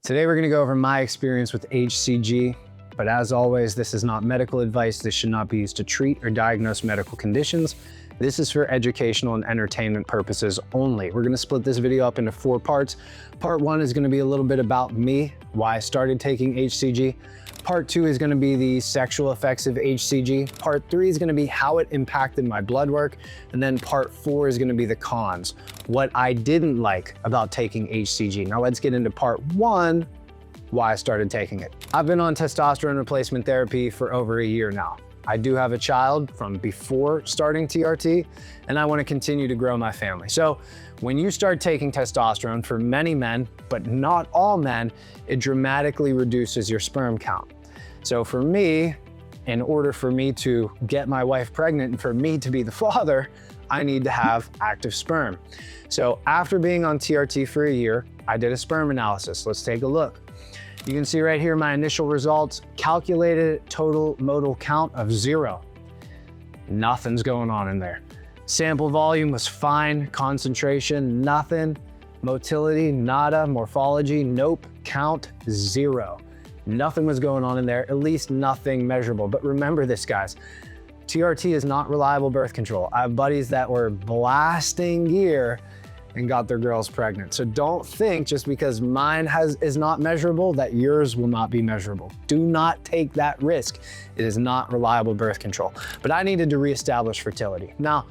Today we're gonna go over my experience with HCG, but as always, this is not medical advice. This should not be used to treat or diagnose medical conditions. This is for educational and entertainment purposes only. We're gonna split this video up into 4 parts. Part 1 is gonna be a little bit about me, why I started taking HCG. Part 2 is gonna be the sexual effects of HCG. Part 3 is gonna be how it impacted my blood work. And then part 4 is gonna be the cons, what I didn't like about taking HCG. Now let's get into part 1, why I started taking it. I've been on testosterone replacement therapy for over a year now. I do have a child from before starting TRT, and I want to continue to grow my family. So when you start taking testosterone, for many men, but not all men, it dramatically reduces your sperm count. So for me, in order for me to get my wife pregnant and for me to be the father, I need to have active sperm. So after being on TRT for a year, I did a sperm analysis. Let's take a look. You can see right here my initial results, calculated total motile count of 0. Nothing's going on in there. Sample volume was fine, concentration, nothing. Motility, nada. Morphology, nope. Count, 0. Nothing was going on in there, at least nothing measurable. But remember this, guys, TRT is not reliable birth control. I have buddies that were blasting gear and got their girls pregnant. So don't think just because mine is not measurable that yours will not be measurable. Do not take that risk. It is not reliable birth control. But I needed to reestablish fertility. Now,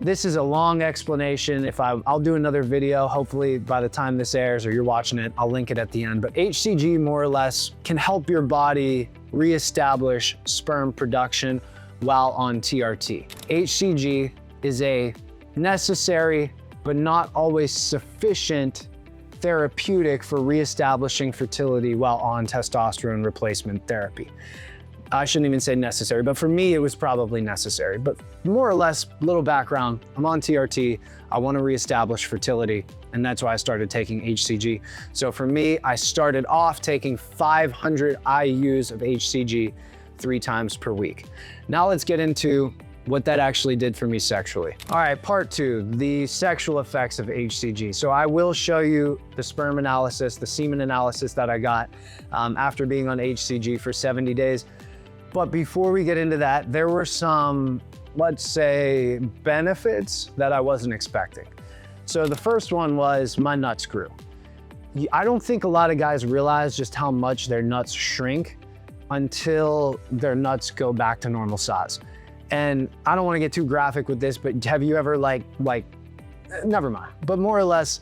this is a long explanation. I'll do another video, hopefully by the time this airs or you're watching it, I'll link it at the end. But HCG more or less can help your body reestablish sperm production while on TRT. HCG is a necessary but not always sufficient therapeutic for reestablishing fertility while on testosterone replacement therapy. I shouldn't even say necessary, but for me, it was probably necessary. But more or less, little background, I'm on TRT, I want to reestablish fertility, and that's why I started taking HCG. So for me, I started off taking 500 IUs of HCG 3 times per week. Now let's get into what that actually did for me sexually. All right, part 2, the sexual effects of HCG. So I will show you the sperm analysis, the semen analysis that I got after being on HCG for 70 days. But before we get into that, there were some, let's say, benefits that I wasn't expecting. So the first one was my nuts grew. I don't think a lot of guys realize just how much their nuts shrink until their nuts go back to normal size. And I don't want to get too graphic with this, but have you ever never mind. But more or less,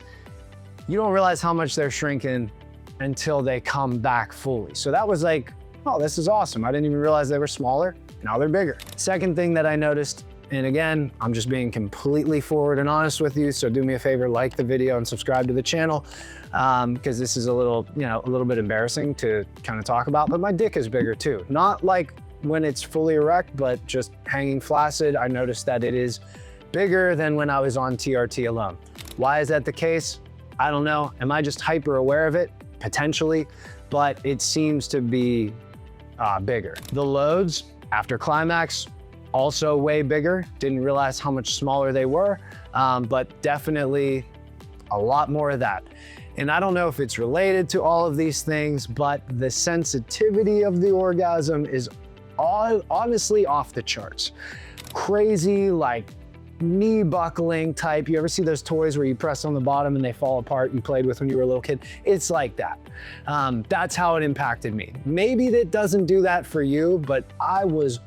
you don't realize how much they're shrinking until they come back fully. So that was like, oh, this is awesome. I didn't even realize they were smaller. Now they're bigger. Second thing that I noticed, and again, I'm just being completely forward and honest with you. So do me a favor, like the video and subscribe to the channel because this is a little bit embarrassing to kind of talk about, but my dick is bigger too. Not like when it's fully erect, but just hanging flaccid, I noticed that it is bigger than when I was on TRT alone. Why is that the case? I don't know. Am I just hyper aware of it? Potentially, but it seems to be bigger. The loads after climax, also way bigger. Didn't realize how much smaller they were, but definitely a lot more of that. And I don't know if it's related to all of these things, but the sensitivity of the orgasm is honestly off the charts. Crazy, like knee buckling type. You ever see those toys where you press on the bottom and they fall apart you played with when you were a little kid? It's like that. That's how it impacted me. Maybe that doesn't do that for you, but I was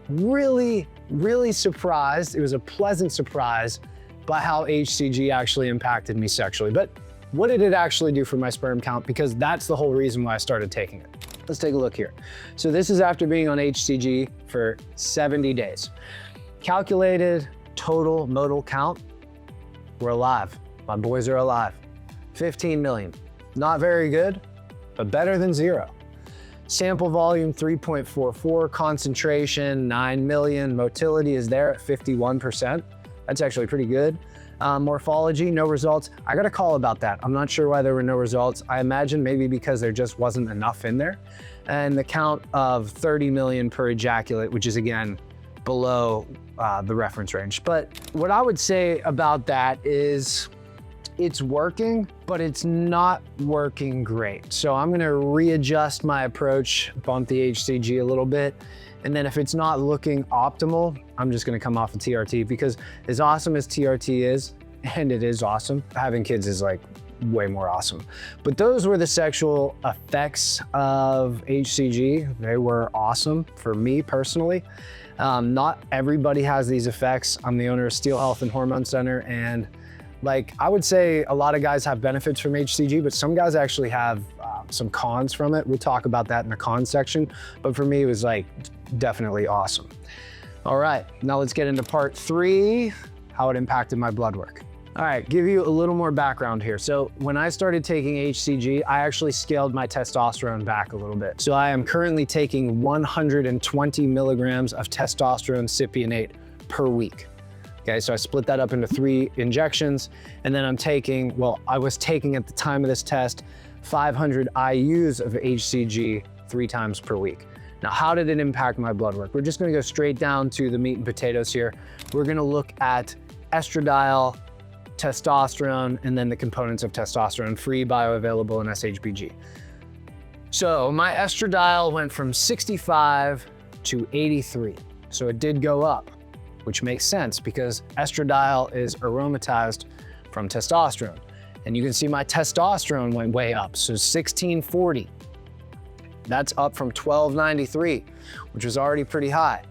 really, really surprised. It was a pleasant surprise by how HCG actually impacted me sexually. But what did it actually do for my sperm count? Because that's the whole reason why I started taking it. Let's take a look here. So this is after being on HCG for 70 days. Calculated total motile count, we're alive. My boys are alive. 15 million. Not very good, but better than 0. Sample volume 3.44, concentration 9 million, motility is there at 51%. That's actually pretty good. Morphology, no results. I got a call about that. I'm not sure why there were no results. I imagine maybe because there just wasn't enough in there. And the count of 30 million per ejaculate, which is again, below the reference range. But what I would say about that is it's working, but it's not working great. So I'm gonna readjust my approach, bump the HCG a little bit. And then if it's not looking optimal, I'm just gonna come off of TRT, because as awesome as TRT is, and it is awesome, having kids is like way more awesome. But those were the sexual effects of HCG. They were awesome for me personally. Not everybody has these effects. I'm the owner of Steel Health and Hormone Center, and like I would say a lot of guys have benefits from HCG, but some guys actually have some cons from it. We'll talk about that in the cons section, but for me it was like definitely awesome. All right, now let's get into part 3, how it impacted my blood work. All right, give you a little more background here. So when I started taking HCG, I actually scaled my testosterone back a little bit. So I am currently taking 120 milligrams of testosterone cypionate per week. Okay, so I split that up into 3 injections, and then I'm taking, well, I was taking at the time of this test, 500 IUs of HCG 3 times per week. Now, how did it impact my blood work? We're just gonna go straight down to the meat and potatoes here. We're gonna look at estradiol, testosterone, and then the components of testosterone, free, bioavailable, and SHBG. So my estradiol went from 65 to 83. So it did go up, which makes sense because estradiol is aromatized from testosterone. And you can see my testosterone went way up. So 1640, that's up from 1293, which was already pretty high.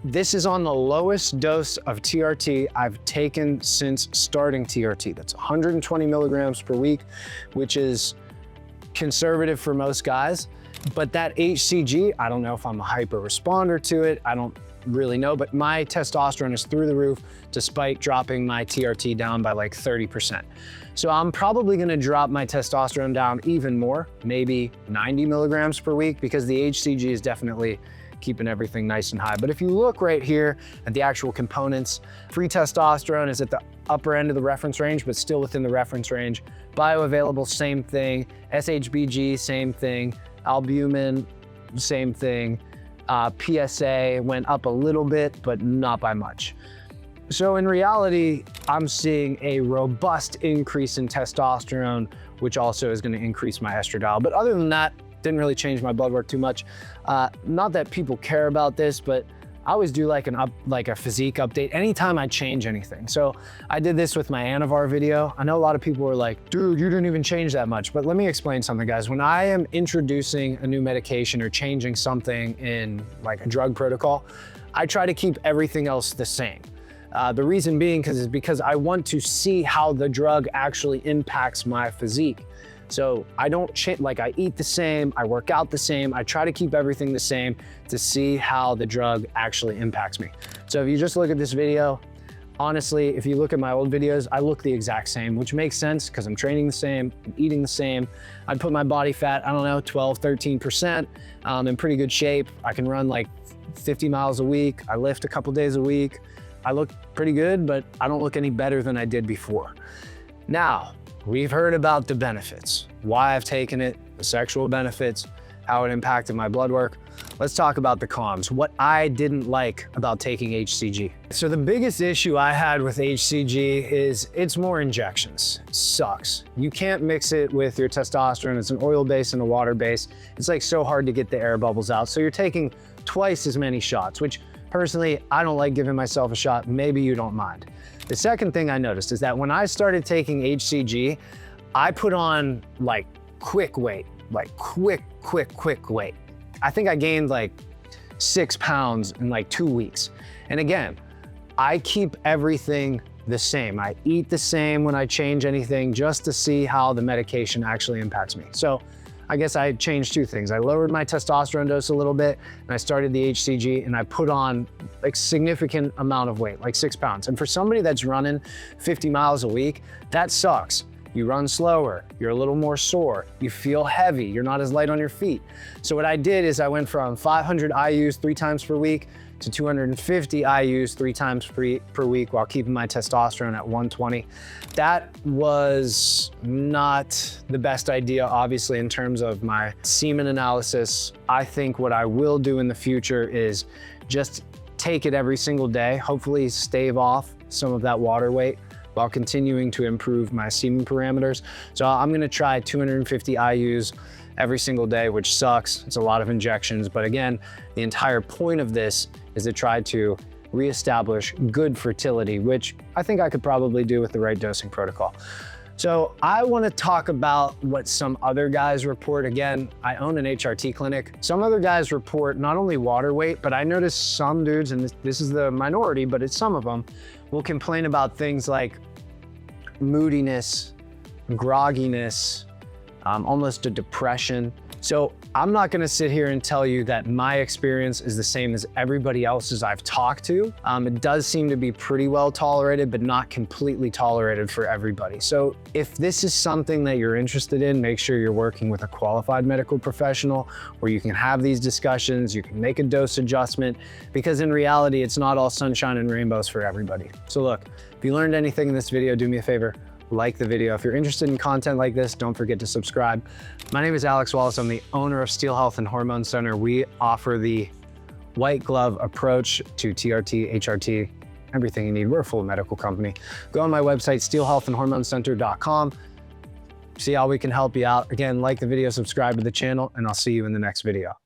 This is on the lowest dose of TRT I've taken since starting TRT. That's 120 milligrams per week, which is conservative for most guys. But that HCG, I don't know if I'm a hyper responder to it. I don't really know, but my testosterone is through the roof despite dropping my TRT down by like 30%. So I'm probably gonna drop my testosterone down even more, maybe 90 milligrams per week, because the HCG is definitely keeping everything nice and high. But if you look right here at the actual components, free testosterone is at the upper end of the reference range, but still within the reference range. Bioavailable, same thing. SHBG, same thing. Albumin, same thing. PSA went up a little bit, but not by much. So in reality, I'm seeing a robust increase in testosterone, which also is gonna increase my estradiol. But other than that, didn't really change my blood work too much. Not that people care about this, but I always do like a physique update anytime I change anything. So I did this with my Anavar video. I know a lot of people were like, dude, you didn't even change that much. But let me explain something, guys. When I am introducing a new medication or changing something in like a drug protocol, I try to keep everything else the same. The reason being is because I want to see how the drug actually impacts my physique. So I don't change, like I eat the same, I work out the same, I try to keep everything the same to see how the drug actually impacts me. So if you just look at this video, honestly, if you look at my old videos, I look the exact same, which makes sense because I'm training the same, I'm eating the same. I'd put my body fat, I don't know, 12, 13%, in pretty good shape. I can run like 50 miles a week. I lift a couple days a week. I look pretty good, but I don't look any better than I did before. Now, we've heard about the benefits, why I've taken it, the sexual benefits, how it impacted my blood work. Let's talk about the cons, what I didn't like about taking HCG. So the biggest issue I had with HCG is it's more injections. It sucks. You can't mix it with your testosterone. It's an oil base and a water base. It's like so hard to get the air bubbles out. So you're taking twice as many shots, which personally, I don't like giving myself a shot. Maybe you don't mind. The second thing I noticed is that when I started taking HCG, I put on like quick weight, like quick weight. I think I gained like 6 pounds in like 2 weeks. And again, I keep everything the same. I eat the same when I change anything just to see how the medication actually impacts me. So I guess I changed 2 things. I lowered my testosterone dose a little bit and I started the HCG and I put on like significant amount of weight, like 6 pounds. And for somebody that's running 50 miles a week, that sucks. You run slower, you're a little more sore, you feel heavy, you're not as light on your feet. So what I did is I went from 500 IUs 3 times per week to 250 IUs 3 times per week while keeping my testosterone at 120. That was not the best idea, obviously, in terms of my semen analysis. I think what I will do in the future is just take it every single day, hopefully stave off some of that water weight. while continuing to improve my semen parameters. So I'm gonna try 250 IUs every single day, which sucks. It's a lot of injections, but again, the entire point of this is to try to reestablish good fertility, which I think I could probably do with the right dosing protocol. So I want to talk about what some other guys report. Again, I own an HRT clinic. Some other guys report not only water weight, but I noticed some dudes, and this is the minority, but it's some of them, will complain about things like moodiness, grogginess, almost a depression. So I'm not gonna sit here and tell you that my experience is the same as everybody else's I've talked to. It does seem to be pretty well tolerated, but not completely tolerated for everybody. So if this is something that you're interested in, make sure you're working with a qualified medical professional where you can have these discussions, you can make a dose adjustment, because in reality, it's not all sunshine and rainbows for everybody. So look, if you learned anything in this video, do me a favor, like the video. If you're interested in content like this, don't forget to subscribe. My name is Alex Wallace. I'm the owner of Steel Health and Hormone Center. We offer the white glove approach to TRT, HRT, everything you need. We're a full medical company. Go on my website, steelhealthandhormonecenter.com. See how we can help you out. Again, like the video, subscribe to the channel, and I'll see you in the next video.